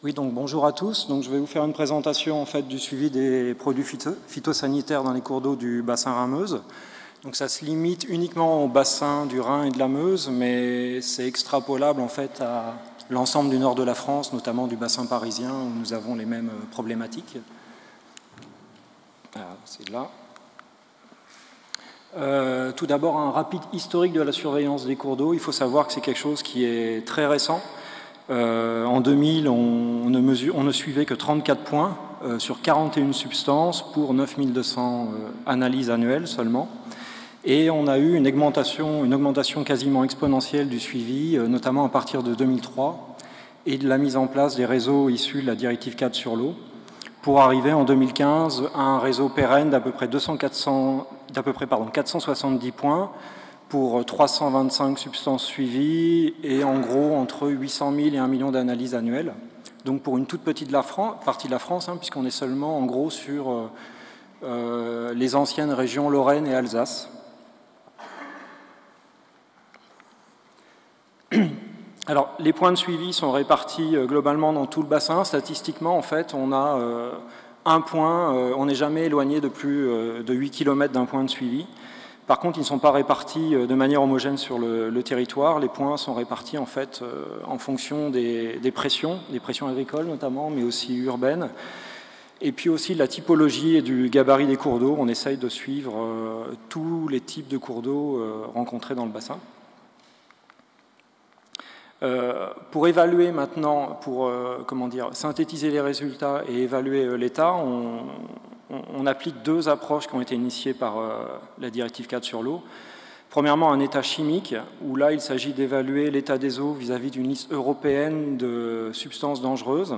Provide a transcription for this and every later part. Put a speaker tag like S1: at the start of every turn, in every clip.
S1: Oui, donc bonjour à tous. Donc, je vais vous faire une présentation en fait, du suivi des produits phytosanitaires dans les cours d'eau du bassin Rhin-Meuse. Donc ça se limite uniquement au bassin du Rhin et de la Meuse, mais c'est extrapolable en fait à l'ensemble du nord de la France, notamment du bassin parisien où nous avons les mêmes problématiques. Alors, c'est là. Tout d'abord, un rapide historique de la surveillance des cours d'eau. Il faut savoir que c'est quelque chose qui est très récent. En 2000, on ne suivait que 34 points sur 41 substances pour 9200 analyses annuelles seulement. Et on a eu une augmentation quasiment exponentielle du suivi, notamment à partir de 2003, et de la mise en place des réseaux issus de la directive 4 sur l'eau, pour arriver en 2015 à un réseau pérenne d'à peu près 470 points, pour 325 substances suivies et en gros entre 800 000 et 1 million d'analyses annuelles. Donc pour une toute petite partie de la France, puisqu'on est seulement en gros sur les anciennes régions Lorraine et Alsace. Alors les points de suivi sont répartis globalement dans tout le bassin. Statistiquement, en fait, on a un point, on n'est jamais éloigné de plus de 8 km d'un point de suivi. Par contre, ils ne sont pas répartis de manière homogène sur le territoire. Les points sont répartis en fait en fonction des pressions agricoles notamment, mais aussi urbaines, et puis aussi de la typologie et du gabarit des cours d'eau. On essaye de suivre tous les types de cours d'eau rencontrés dans le bassin. Pour évaluer maintenant, pour synthétiser les résultats et évaluer l'état, on applique deux approches qui ont été initiées par la directive 4 sur l'eau. Premièrement, un état chimique, où là, il s'agit d'évaluer l'état des eaux vis-à-vis d'une liste européenne de substances dangereuses,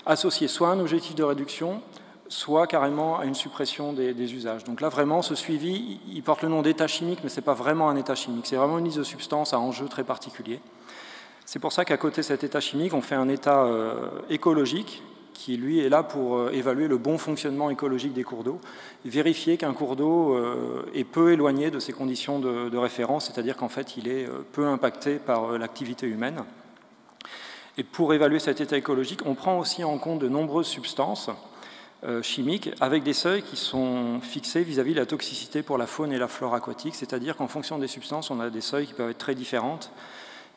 S1: associées soit à un objectif de réduction, soit carrément à une suppression des usages. Donc là, vraiment, ce suivi, il porte le nom d'état chimique, mais ce n'est pas vraiment un état chimique. C'est vraiment une liste de substances à enjeu très particulier. C'est pour ça qu'à côté de cet état chimique, on fait un état écologique, qui lui est là pour évaluer le bon fonctionnement écologique des cours d'eau, vérifier qu'un cours d'eau est peu éloigné de ses conditions de référence, c'est-à-dire qu'en fait il est peu impacté par l'activité humaine. Et pour évaluer cet état écologique, on prend aussi en compte de nombreuses substances chimiques avec des seuils qui sont fixés vis-à-vis de la toxicité pour la faune et la flore aquatique, c'est-à-dire qu'en fonction des substances, on a des seuils qui peuvent être très différentes.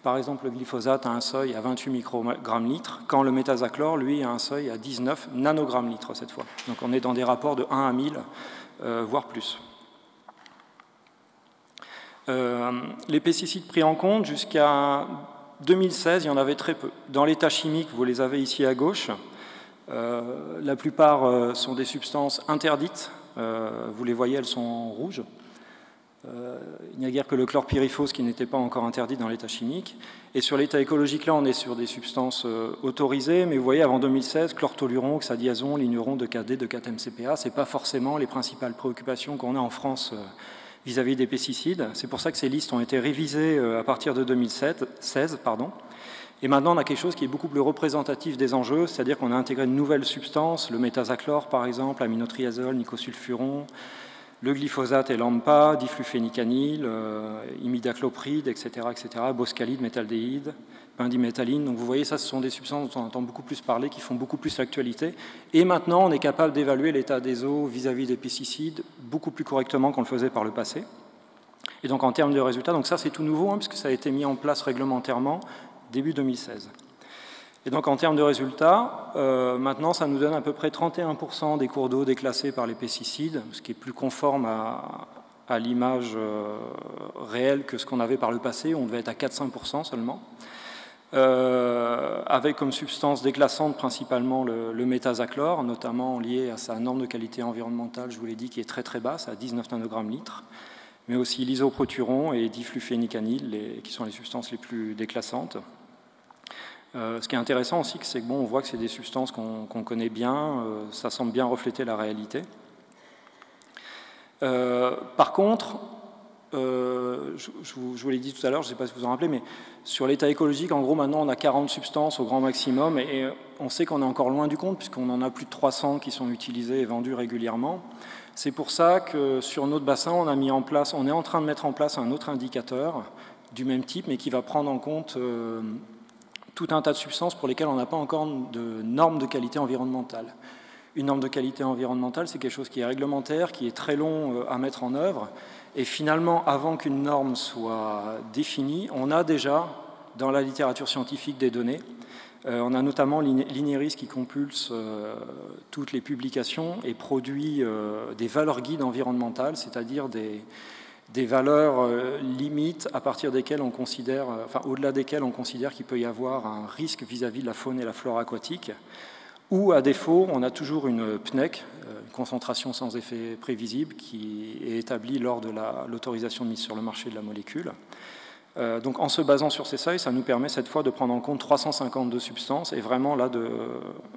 S1: Par exemple, le glyphosate a un seuil à 28 microgrammes litre, quand le méthazachlore, lui, a un seuil à 19 nanogrammes litre cette fois. Donc on est dans des rapports de 1 à 1000, voire plus. Les pesticides pris en compte, jusqu'à 2016, il y en avait très peu. Dans l'état chimique, vous les avez ici à gauche. La plupart sont des substances interdites. Vous les voyez, elles sont en rouge. Il n'y a guère que le chlorpyrifos qui n'était pas encore interdit dans l'état chimique. Et sur l'état écologique, là, on est sur des substances autorisées, mais vous voyez, avant 2016, chlortoluron, oxadiazon, ligneron, 2,4-D, 2,4-MCPA, ce n'est pas forcément les principales préoccupations qu'on a en France vis-à-vis des pesticides. C'est pour ça que ces listes ont été révisées à partir de 2016. Et maintenant, on a quelque chose qui est beaucoup plus représentatif des enjeux, c'est-à-dire qu'on a intégré de nouvelles substances, le méthazachlore, par exemple, aminotriazole, nicosulfuron, le glyphosate et l'AMPA, diflufénicanil, imidaclopride, etc., boscalide, métaldéhyde, pendiméthaline. Donc vous voyez, ça, ce sont des substances dont on entend beaucoup plus parler, qui font beaucoup plus l'actualité. Et maintenant, on est capable d'évaluer l'état des eaux vis-à-vis des pesticides beaucoup plus correctement qu'on le faisait par le passé. Et donc en termes de résultats, donc ça c'est tout nouveau, puisque ça a été mis en place réglementairement début 2016. Et donc en termes de résultats, maintenant ça nous donne à peu près 31% des cours d'eau déclassés par les pesticides, ce qui est plus conforme à l'image réelle que ce qu'on avait par le passé, où on devait être à 4-5% seulement, avec comme substance déclassante principalement le méthazachlore, notamment lié à sa norme de qualité environnementale, je vous l'ai dit, qui est très très basse, à 19 nanogrammes litre, mais aussi l'isoproturon et diflufénicanil, qui sont les substances les plus déclassantes. Ce qui est intéressant aussi, c'est que on voit que c'est des substances qu'on connaît bien, ça semble bien refléter la réalité. Par contre, je vous l'ai dit tout à l'heure, je ne sais pas si vous en rappelez, mais sur l'état écologique, en gros, maintenant, on a 40 substances au grand maximum, et on sait qu'on est encore loin du compte, puisqu'on en a plus de 300 qui sont utilisées et vendues régulièrement. C'est pour ça que sur notre bassin, on est en train de mettre en place un autre indicateur du même type, mais qui va prendre en compte tout un tas de substances pour lesquelles on n'a pas encore de normes de qualité environnementale. Une norme de qualité environnementale, c'est quelque chose qui est réglementaire, qui est très long à mettre en œuvre. Et finalement, avant qu'une norme soit définie, on a déjà, dans la littérature scientifique, des données. On a notamment l'INERIS qui compulse toutes les publications et produit des valeurs guides environnementales, c'est-à-dire des valeurs limites à partir desquelles on considère, enfin au-delà desquelles on considère qu'il peut y avoir un risque vis-à-vis de la faune et la flore aquatique. Ou à défaut, on a toujours une PNEC, une concentration sans effet prévisible, qui est établie lors de l'autorisation de mise sur le marché de la molécule. Donc en se basant sur ces seuils, ça nous permet cette fois de prendre en compte 352 substances et vraiment là de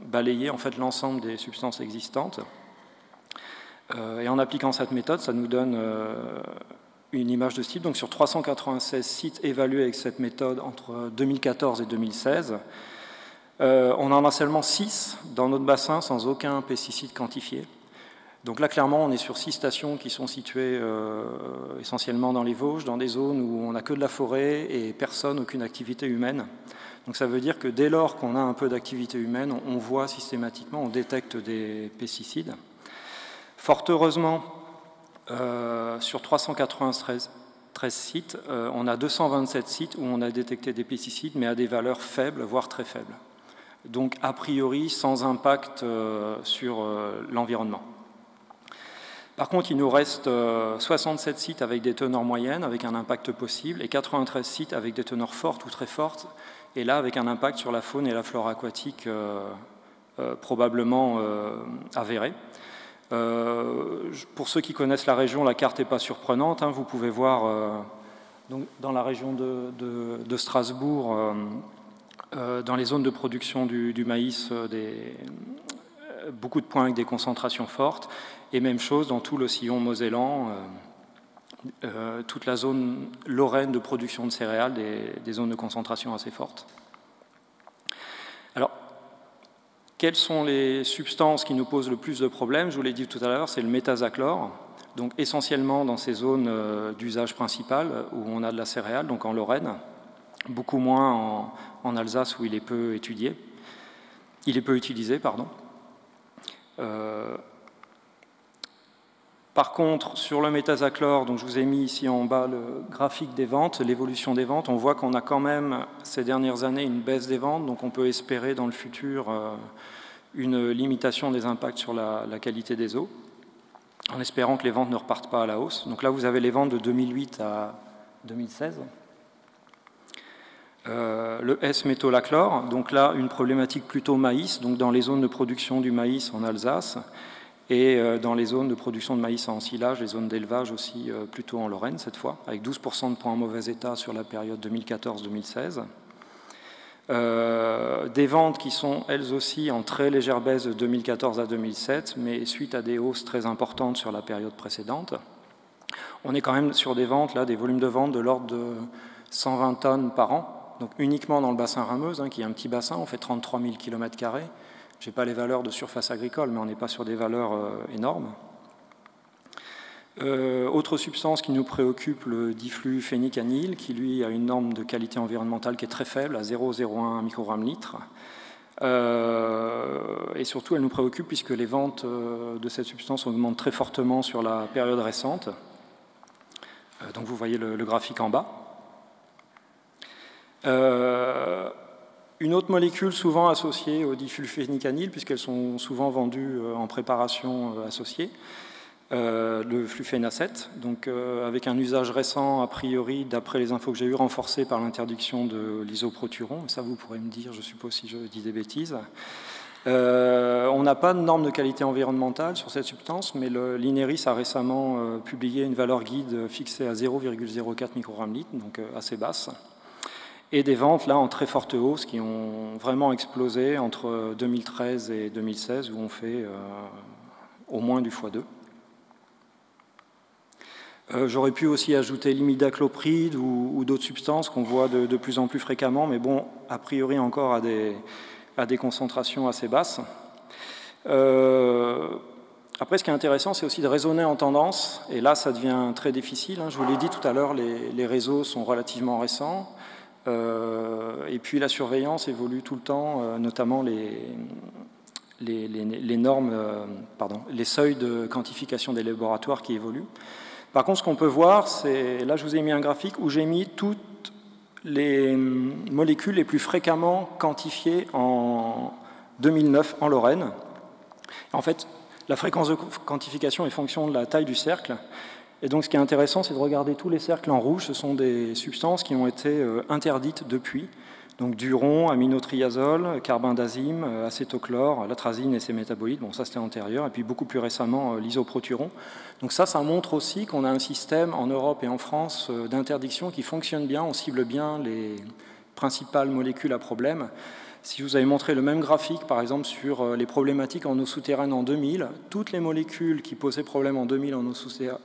S1: balayer en fait l'ensemble des substances existantes. Et en appliquant cette méthode, ça nous donne une image de ce type. Donc sur 396 sites évalués avec cette méthode entre 2014 et 2016, on en a seulement 6 dans notre bassin sans aucun pesticide quantifié. Donc là, clairement, on est sur 6 stations qui sont situées essentiellement dans les Vosges, dans des zones où on n'a que de la forêt et personne, aucune activité humaine. Donc ça veut dire que dès lors qu'on a un peu d'activité humaine, on voit systématiquement, on détecte des pesticides. Fort heureusement, sur 393 sites, on a 227 sites où on a détecté des pesticides, mais à des valeurs faibles, voire très faibles. Donc a priori sans impact sur l'environnement. Par contre, il nous reste 67 sites avec des teneurs moyennes, avec un impact possible, et 93 sites avec des teneurs fortes ou très fortes, et là avec un impact sur la faune et la flore aquatique probablement avéré. Pour ceux qui connaissent la région, la carte n'est pas surprenante. Hein, vous pouvez voir donc, dans la région de Strasbourg, dans les zones de production du maïs, beaucoup de points avec des concentrations fortes. Et même chose dans tout le sillon mosellan, toute la zone lorraine de production de céréales, des zones de concentration assez fortes. Alors, quelles sont les substances qui nous posent le plus de problèmes? Je vous l'ai dit tout à l'heure, c'est le métazachlore, donc essentiellement dans ces zones d'usage principal où on a de la céréale, donc en Lorraine, beaucoup moins en Alsace où il est peu étudié. Il est peu utilisé, pardon. Par contre, sur le métazachlore, donc je vous ai mis ici en bas le graphique des ventes, l'évolution des ventes, on voit qu'on a quand même ces dernières années une baisse des ventes, donc on peut espérer dans le futur une limitation des impacts sur la qualité des eaux, en espérant que les ventes ne repartent pas à la hausse. Donc là, vous avez les ventes de 2008 à 2016. Le S-métolachlore, donc là, une problématique plutôt maïs, donc dans les zones de production du maïs en Alsace, et dans les zones de production de maïs en ensilage, les zones d'élevage aussi plutôt en Lorraine cette fois, avec 12% de points en mauvais état sur la période 2014-2016. Des ventes qui sont elles aussi en très légère baisse de 2014 à 2007, mais suite à des hausses très importantes sur la période précédente. On est quand même sur des ventes, là, des volumes de vente de l'ordre de 120 tonnes par an, donc uniquement dans le bassin Rameuse, hein, qui est un petit bassin, on fait 33 000 km². Je n'ai pas les valeurs de surface agricole, mais on n'est pas sur des valeurs énormes. Autre substance qui nous préoccupe, le difluphénicanil, qui lui a une norme de qualité environnementale qui est très faible, à 0,01 microgramme litre. Et surtout, elle nous préoccupe puisque les ventes de cette substance augmentent très fortement sur la période récente. Donc vous voyez le graphique en bas. Une autre molécule souvent associée au difluphénicanil, puisqu'elles sont souvent vendues en préparation associée, le fluphénacet, donc avec un usage récent, a priori, d'après les infos que j'ai eues, renforcé par l'interdiction de l'isoproturon. Ça, vous pourrez me dire, je suppose, si je dis des bêtises. On n'a pas de norme de qualité environnementale sur cette substance, mais l'INERIS a récemment publié une valeur guide fixée à 0,04 microgrammes litre, donc assez basse. Et des ventes là en très forte hausse qui ont vraiment explosé entre 2013 et 2016 où on fait au moins du x2. J'aurais pu aussi ajouter l'imidaclopride ou d'autres substances qu'on voit de plus en plus fréquemment, mais bon, a priori encore à des concentrations assez basses. Après, ce qui est intéressant, c'est aussi de raisonner en tendance, et là, ça devient très difficile. Hein. Je vous l'ai dit tout à l'heure, les réseaux sont relativement récents. Et puis la surveillance évolue tout le temps, notamment les normes, les seuils de quantification des laboratoires qui évoluent. Par contre, ce qu'on peut voir, c'est, là je vous ai mis un graphique où j'ai mis toutes les molécules les plus fréquemment quantifiées en 2009 en Lorraine. En fait, la fréquence de quantification est fonction de la taille du cercle. Et donc ce qui est intéressant, c'est de regarder tous les cercles en rouge. Ce sont des substances qui ont été interdites depuis. Donc duron, aminotriazole, carbendazime, acétochlore, l'atrazine et ses métabolites. Bon, ça c'était antérieur. Et puis beaucoup plus récemment, l'isoproturon. Donc ça montre aussi qu'on a un système en Europe et en France d'interdiction qui fonctionne bien. On cible bien les principales molécules à problème. Si je vous avais montré le même graphique, par exemple, sur les problématiques en eau souterraine en 2000, toutes les molécules qui posaient problème en 2000 en eau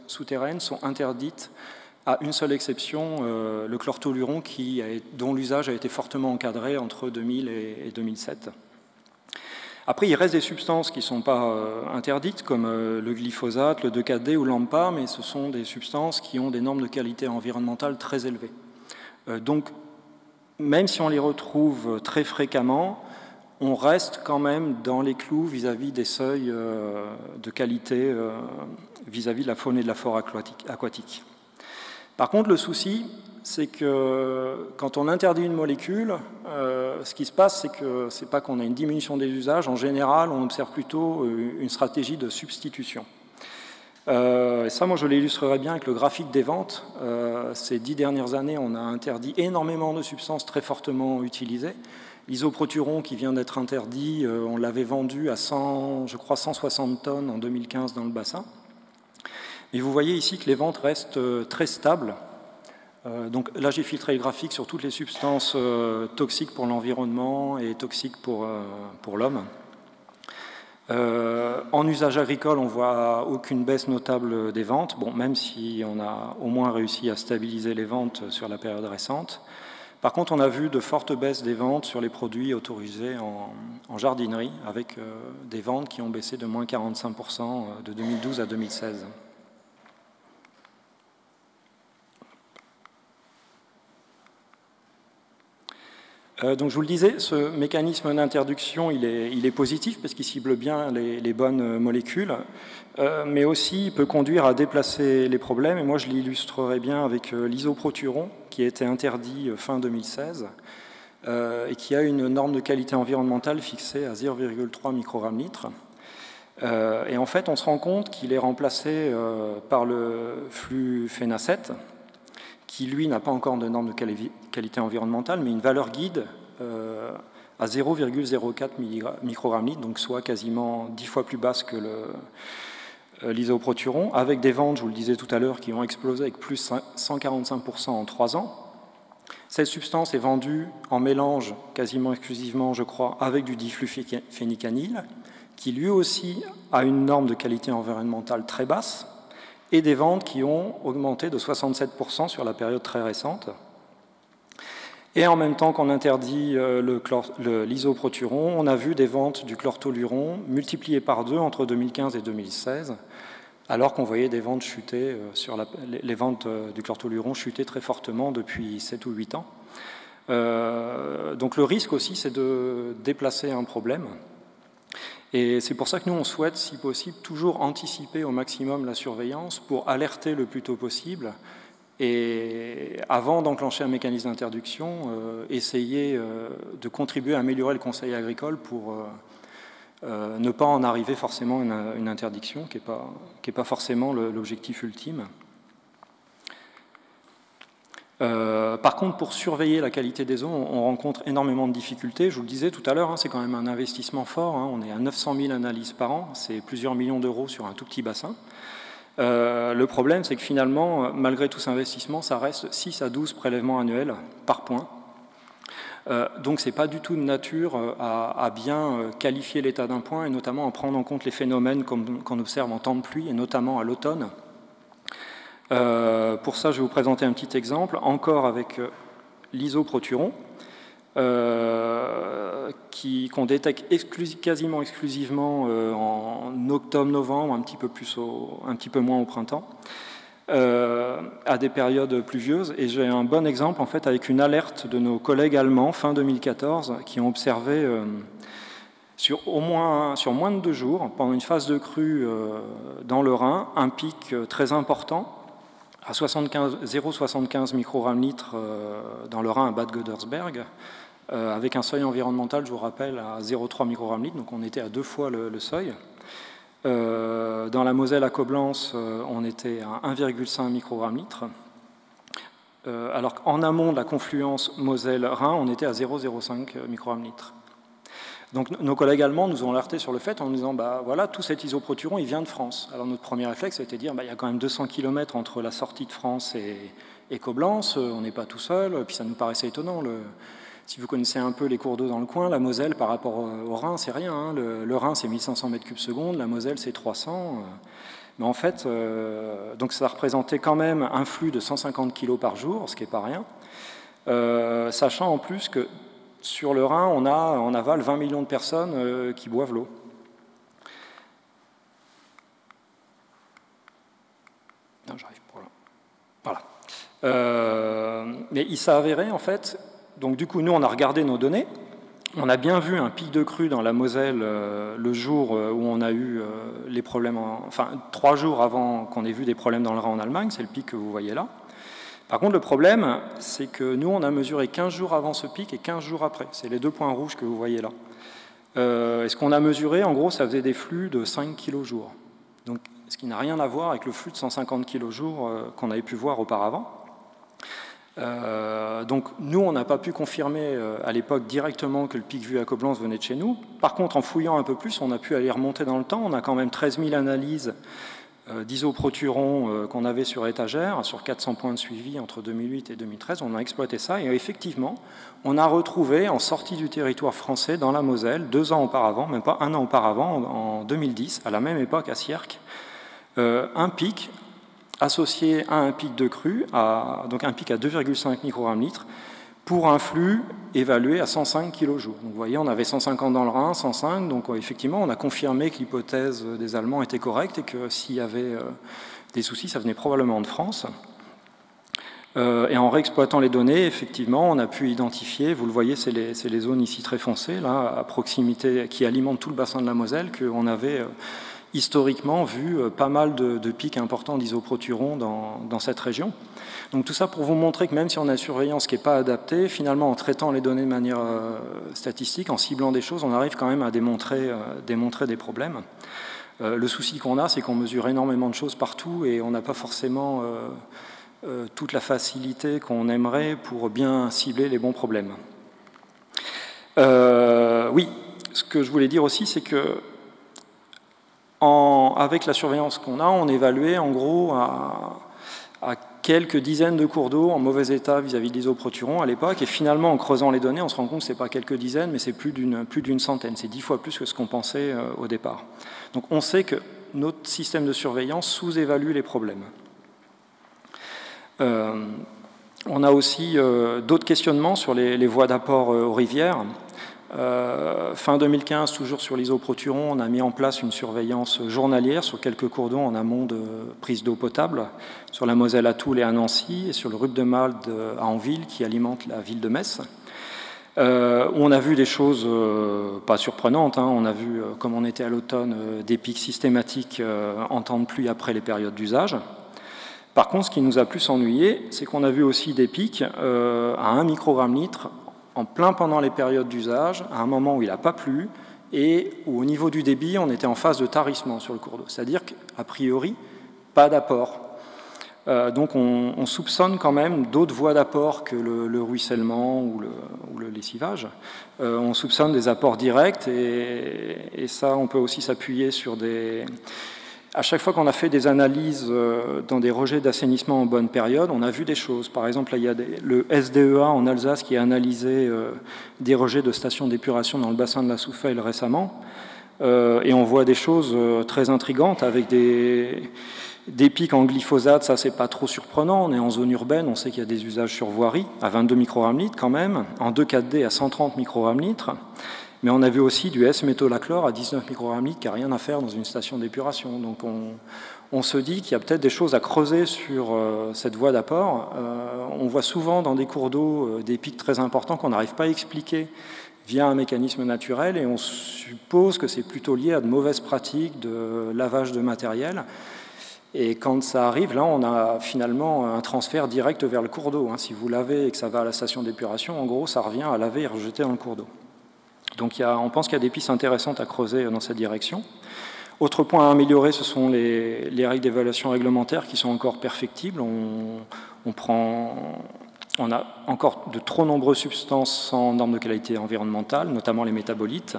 S1: souterraine sont interdites, à une seule exception, le chlortoluron, dont l'usage a été fortement encadré entre 2000 et 2007. Après, il reste des substances qui ne sont pas interdites, comme le glyphosate, le 2,4-D ou l'AMPA, mais ce sont des substances qui ont des normes de qualité environnementale très élevées. Donc, même si on les retrouve très fréquemment, on reste quand même dans les clous vis-à-vis des seuils de qualité vis-à-vis de la faune et de la flore aquatique. Par contre, le souci, c'est que quand on interdit une molécule, ce qui se passe, c'est que ce n'est pas qu'on a une diminution des usages. En général, on observe plutôt une stratégie de substitution. Ça, moi, je l'illustrerai bien avec le graphique des ventes. Ces 10 dernières années, on a interdit énormément de substances très fortement utilisées. L'isoproturon, qui vient d'être interdit, on l'avait vendu à 160 tonnes en 2015 dans le bassin. Et vous voyez ici que les ventes restent très stables. Donc là, j'ai filtré le graphique sur toutes les substances toxiques pour l'environnement et toxiques pour l'homme. En usage agricole, on ne voit aucune baisse notable des ventes, bon, même si on a au moins réussi à stabiliser les ventes sur la période récente. Par contre, on a vu de fortes baisses des ventes sur les produits autorisés en jardinerie, avec des ventes qui ont baissé de moins 45% de 2012 à 2016. Donc je vous le disais, ce mécanisme d'interdiction, il est positif parce qu'il cible bien les bonnes molécules, mais aussi il peut conduire à déplacer les problèmes. Et moi, je l'illustrerai bien avec l'isoproturon, qui a été interdit fin 2016 et qui a une norme de qualité environnementale fixée à 0,3 microgrammes litre. Et en fait, on se rend compte qu'il est remplacé par le fluphénacet, qui, lui, n'a pas encore de norme de qualité environnementale, mais une valeur guide à 0,04 microgrammes litre, donc soit quasiment 10 fois plus basse que l'isoproturon, avec des ventes, je vous le disais tout à l'heure, qui ont explosé avec plus 145% en 3 ans. Cette substance est vendue en mélange quasiment exclusivement, je crois, avec du difluphénicanil, qui lui aussi a une norme de qualité environnementale très basse, et des ventes qui ont augmenté de 67% sur la période très récente. Et en même temps qu'on interdit l'isoproturon, on a vu des ventes du chlortoluron multipliées par 2 entre 2015 et 2016, alors qu'on voyait des ventes chuter, les ventes du chlortoluron chuter très fortement depuis 7 ou 8 ans. Donc le risque aussi, c'est de déplacer un problème. Et c'est pour ça que nous, on souhaite, si possible, toujours anticiper au maximum la surveillance pour alerter le plus tôt possible et, avant d'enclencher un mécanisme d'interdiction, essayer de contribuer à améliorer le conseil agricole pour ne pas en arriver forcément à une interdiction qui n'est pas forcément l'objectif ultime. Par contre, pour surveiller la qualité des eaux, on rencontre énormément de difficultés. Je vous le disais tout à l'heure, c'est quand même un investissement fort. On est à 900 000 analyses par an, c'est plusieurs millions d'euros sur un tout petit bassin. Le problème, c'est que finalement, malgré tout cet investissement, ça reste 6 à 12 prélèvements annuels par point. Donc ce n'est pas du tout de nature à bien qualifier l'état d'un point, et notamment à prendre en compte les phénomènes qu'on observe en temps de pluie, et notamment à l'automne. Pour ça, je vais vous présenter un petit exemple, encore avec l'isoproturon, qu'on détecte quasiment exclusivement en octobre-novembre, un petit peu moins au printemps. à des périodes pluvieuses. Et j'ai un bon exemple en fait avec une alerte de nos collègues allemands fin 2014 qui ont observé sur moins de 2 jours, pendant une phase de crue dans le Rhin, un pic très important à 0,75 microgrammes-litre dans le Rhin à Bad Godesberg, avec un seuil environnemental, je vous rappelle, à 0,3 microgrammes-litre, donc on était à 2 fois le seuil. Dans la Moselle à Coblence, on était à 1,5 microgrammes-litre, alors qu'en amont de la confluence Moselle-Rhin, on était à 0,05 microgrammes-litre. Donc nos collègues allemands nous ont alerté sur le fait en nous disant bah, voilà, tout cet isoproturon, il vient de France. Alors notre premier réflexe, c'était de dire bah, il y a quand même 200 km entre la sortie de France et Coblence, on n'est pas tout seul, puis ça nous paraissait étonnant. Si vous connaissez un peu les cours d'eau dans le coin, la Moselle par rapport au Rhin, c'est rien. Hein. Le Rhin, c'est 1500 m3/s, la Moselle, c'est 300. Mais en fait, donc ça représentait quand même un flux de 150 kg par jour, ce qui n'est pas rien. Sachant en plus que sur le Rhin, on a en aval 20 millions de personnes qui boivent l'eau. Non, j'arrive pas là. Voilà. Mais il s'est avéré, en fait, donc du coup, nous, on a regardé nos données. On a bien vu un pic de crue dans la Moselle le jour où on a eu les problèmes, enfin 3 jours avant qu'on ait vu des problèmes dans le Rhin en Allemagne, c'est le pic que vous voyez là. Par contre, le problème, c'est que nous, on a mesuré 15 jours avant ce pic et 15 jours après. C'est les 2 points rouges que vous voyez là. Et ce qu'on a mesuré, en gros, ça faisait des flux de 5 kg jour. Donc, ce qui n'a rien à voir avec le flux de 150 kg jour qu'on avait pu voir auparavant. Donc, nous, on n'a pas pu confirmer à l'époque directement que le pic vu à Coblence venait de chez nous. Par contre, en fouillant un peu plus, on a pu aller remonter dans le temps. On a quand même 13 000 analyses d'isoproturon qu'on avait sur étagère, sur 400 points de suivi entre 2008 et 2013. On a exploité ça et effectivement, on a retrouvé en sortie du territoire français dans la Moselle, 2 ans auparavant, même pas 1 an auparavant, en 2010, à la même époque à Sierck, un pic associé à un pic de crue, donc un pic à 2,5 microgrammes-litre, pour un flux évalué à 105 kg jour. Donc vous voyez, on avait 150 dans le Rhin, 105, donc effectivement, on a confirmé que l'hypothèse des Allemands était correcte et que s'il y avait des soucis, ça venait probablement de France. Et en réexploitant les données, effectivement, on a pu identifier, vous le voyez, c'est les zones ici très foncées, là, à proximité, qui alimentent tout le bassin de la Moselle, qu'on avait historiquement vu pas mal de pics importants d'isoproturon dans cette région. Donc tout ça pour vous montrer que même si on a une surveillance qui n'est pas adaptée, finalement en traitant les données de manière statistique, en ciblant des choses, on arrive quand même à démontrer des problèmes. Le souci qu'on a, c'est qu'on mesure énormément de choses partout et on n'a pas forcément toute la facilité qu'on aimerait pour bien cibler les bons problèmes. Oui, ce que je voulais dire aussi, c'est que avec la surveillance qu'on a, on évaluait en gros à quelques dizaines de cours d'eau en mauvais état vis-à-vis de l'isoproturon à l'époque, et finalement en creusant les données, on se rend compte que ce n'est pas quelques dizaines, mais c'est plus d'une centaine, c'est 10 fois plus que ce qu'on pensait au départ. Donc on sait que notre système de surveillance sous-évalue les problèmes. On a aussi d'autres questionnements sur les voies d'apport aux rivières. Fin 2015, toujours sur l'isoproturon, on a mis en place une surveillance journalière sur quelques cours d'eau en amont de prise d'eau potable, sur la Moselle à Toul et à Nancy, et sur le Rupdemalde à Anville, qui alimente la ville de Metz. On a vu des choses pas surprenantes. Hein. On a vu, comme on était à l'automne, des pics systématiques en temps de pluie après les périodes d'usage. Par contre, ce qui nous a plus ennuyé, c'est qu'on a vu aussi des pics à 1 microgramme-litre en plein pendant les périodes d'usage, à un moment où il n'a pas plu, et où au niveau du débit, on était en phase de tarissement sur le cours d'eau. C'est-à-dire qu'a priori, pas d'apport. Donc on soupçonne quand même d'autres voies d'apport que le ruissellement ou le lessivage. On soupçonne des apports directs, et ça, on peut aussi s'appuyer sur des... À chaque fois qu'on a fait des analyses dans des rejets d'assainissement en bonne période, on a vu des choses. Par exemple, il y a le SDEA en Alsace qui a analysé des rejets de stations d'épuration dans le bassin de la Soufeille récemment. Et on voit des choses très intrigantes avec des pics en glyphosate. Ça, c'est pas trop surprenant. On est en zone urbaine, on sait qu'il y a des usages sur voirie à 22 microgrammes-litre quand même, en 2,4-D à 130 microgrammes-litre. Mais on a vu aussi du S-métolachlore à 19 microgrammes litre qui n'a rien à faire dans une station d'épuration. Donc on se dit qu'il y a peut-être des choses à creuser sur cette voie d'apport. On voit souvent dans des cours d'eau des pics très importants qu'on n'arrive pas à expliquer via un mécanisme naturel, et on suppose que c'est plutôt lié à de mauvaises pratiques de lavage de matériel. Et quand ça arrive, là, on a finalement un transfert direct vers le cours d'eau. Si vous lavez et que ça va à la station d'épuration, en gros, ça revient à laver et rejeter dans le cours d'eau. Donc on pense qu'il y a des pistes intéressantes à creuser dans cette direction. Autre point à améliorer, ce sont les règles d'évaluation réglementaire qui sont encore perfectibles. On a encore de trop nombreuses substances sans normes de qualité environnementale, notamment les métabolites.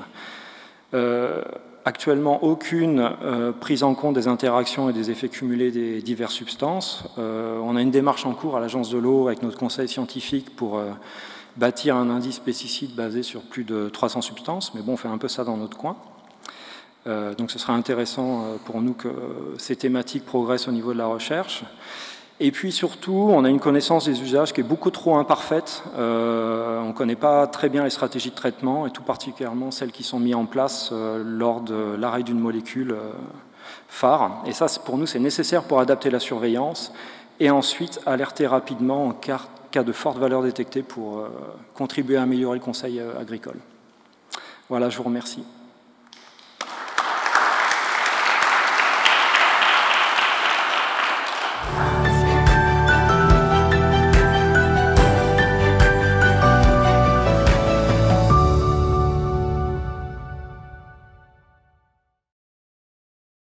S1: Actuellement, aucune prise en compte des interactions et des effets cumulés des diverses substances. On a une démarche en cours à l'Agence de l'eau avec notre conseil scientifique pour bâtir un indice pesticide basé sur plus de 300 substances, mais bon, on fait un peu ça dans notre coin. Donc ce sera intéressant pour nous que ces thématiques progressent au niveau de la recherche. Et puis surtout, on a une connaissance des usages qui est beaucoup trop imparfaite. On ne connaît pas très bien les stratégies de traitement, et tout particulièrement celles qui sont mises en place lors de l'arrêt d'une molécule phare. Et ça, pour nous, c'est nécessaire pour adapter la surveillance et ensuite alerter rapidement en cas de forte valeur détectée pour contribuer à améliorer le conseil agricole. Voilà, je vous remercie.